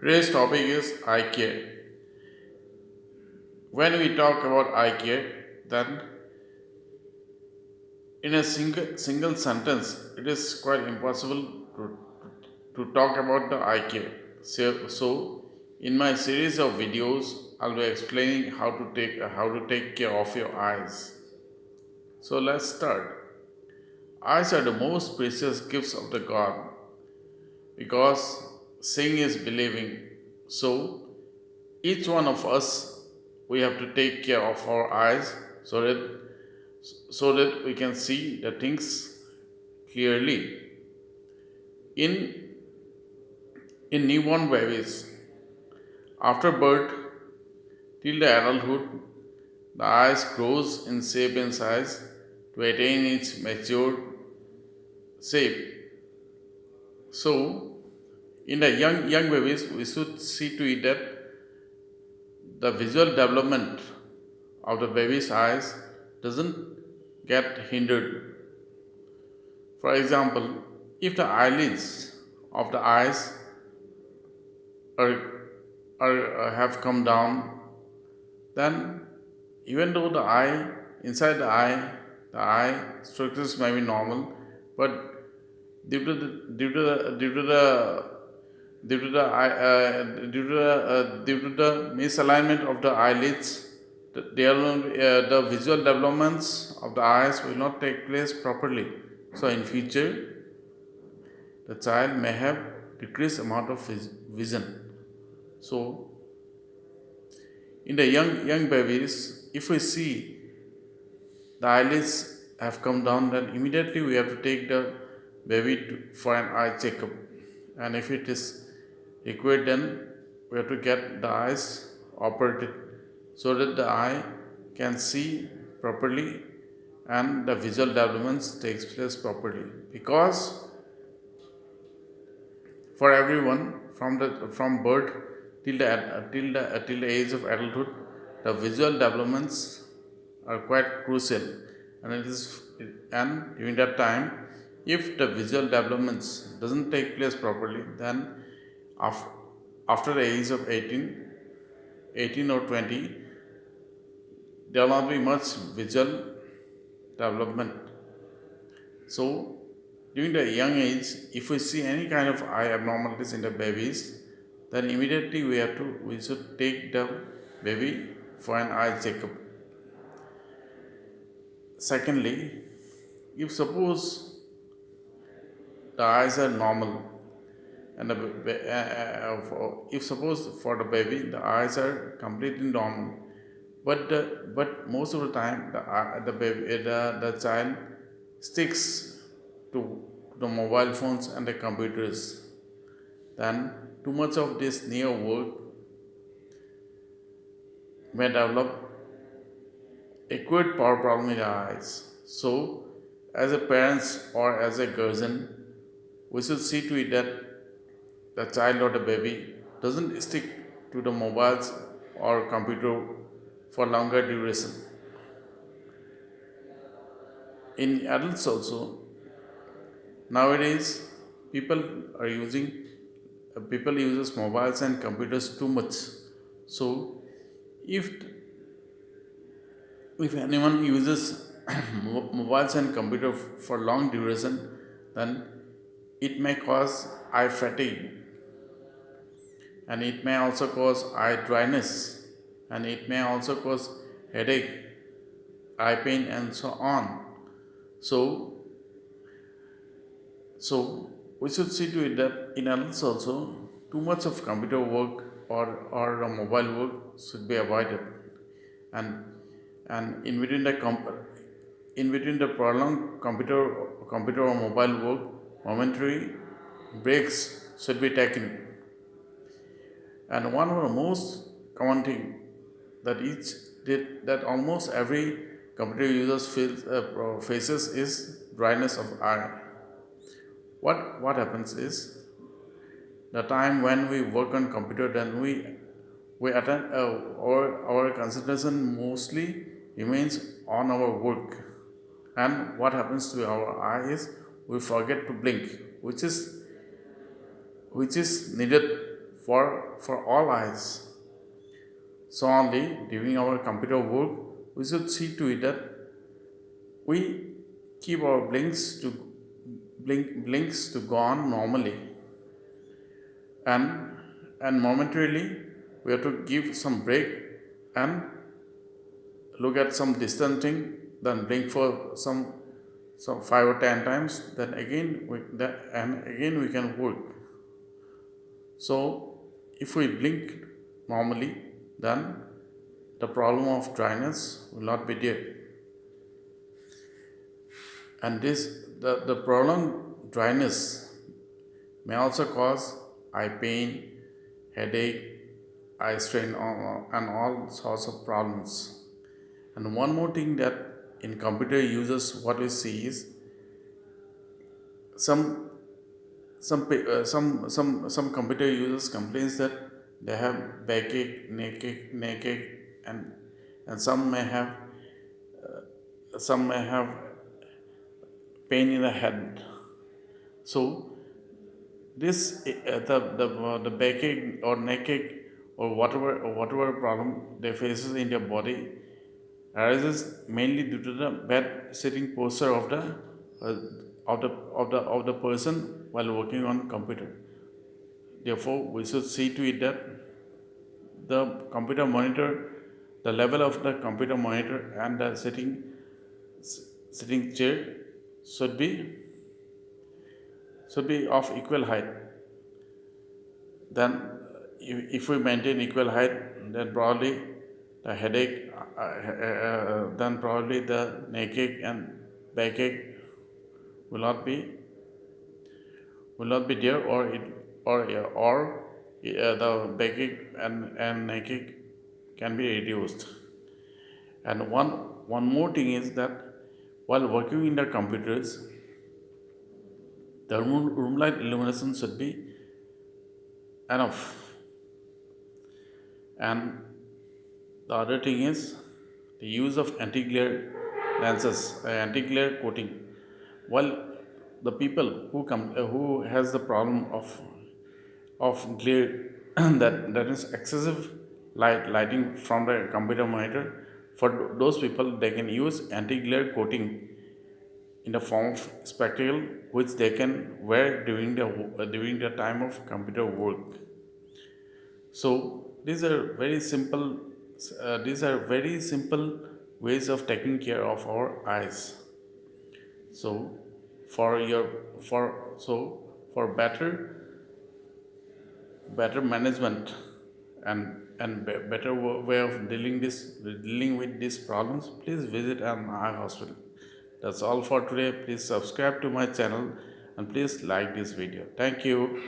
Today's topic is eye care. When we talk about eye care, then in a single sentence, it is quite impossible to talk about the eye care. So in my series of videos, I'll be explaining how to take care of your eyes. So let's start. Eyes are the most precious gifts of the God because seeing is believing. So each one of us, we have to take care of our eyes so that we can see the things clearly. In in newborn babies, after birth till the adulthood, the eyes grows in shape and size to attain its matured shape. So in the young babies, we should see to it that the visual development of the baby's eyes doesn't get hindered. For example, if the eyelids of the eyes are, have come down, then even though inside the eye structures may be normal, but due to the due to the due to the due to the eye, due to the misalignment of the eyelids, the visual developments of the eyes will not take place properly. So in future, the child may have decreased amount of vision. So in the young babies, if we see the eyelids have come down, then immediately we have to take the baby for an eye checkup. And if it is required, then we have to get the eyes operated so that the eye can see properly and the visual developments takes place properly. Because for everyone, from birth till the age of adulthood, the visual developments are quite crucial, and it is and during that time, if the visual developments doesn't take place properly, then after, after the age of 18 or 20, there will not be much visual development. So during the young age, if we see any kind of eye abnormalities in the babies, then immediately we should take the baby for an eye checkup. Secondly, if suppose the eyes are normal, and if suppose for the baby the eyes are completely normal, but most of the time the baby the child sticks to the mobile phones and the computers, then too much of this near work may develop acute power problem in the eyes. So, as a parents or as a guardian, we should see to it that the child or the baby doesn't stick to the mobiles or computer for longer duration. In adults also, nowadays people are using people uses mobiles and computers too much. So if if anyone uses mobiles and computer for long duration, then it may cause eye fatigue, and it may also cause eye dryness, and it may also cause headache, eye pain, and so on. So so we should see to it that in adults also, too much of computer work or mobile work should be avoided. And in between the prolonged computer or mobile work, momentary breaks should be taken. And one of the most common thing that almost every computer users faces is dryness of eye. What happens is, the time when we work on computer, then we attend our concentration mostly remains on our work, and what happens to our eye is we forget to blink, which is needed for all eyes. So only during our computer work, we should see to it that we keep our blinks to go on normally, and momentarily we have to give some break and look at some distant thing, then blink for some 5 or 10 times, then again we can work. So if we blink normally, then the problem of dryness will not be there. And the prolonged dryness may also cause eye pain, headache, eye strain, and all sorts of problems. And one more thing that in computer users, what we see is some some computer users complains that they have backache, neck ache, and some may have pain in the head. So this the backache or neck ache or whatever problem they faces in their body arises mainly due to the bad sitting posture of uh, the person while working on computer. Therefore, we should see to it that the computer monitor, the level of the computer monitor and the sitting chair should be of equal height. Then, if we maintain equal height, then probably the headache, then probably the neck ache and backache will not be there, or the backache and neck ache can be reduced. And one more thing is that while working in the computers, the room light illumination should be enough. And the other thing is the use of anti-glare lenses, anti-glare coating. While the people who has the problem of glare that is excessive lighting from the computer monitor, for those people they can use anti-glare coating in the form of spectacle, which they can wear during the time of computer work. So these are very simple ways of taking care of our eyes. So for your for better management and better way of dealing with these problems, please visit an eye hospital. That's all for today. Please subscribe to my channel and please like this video. Thank you.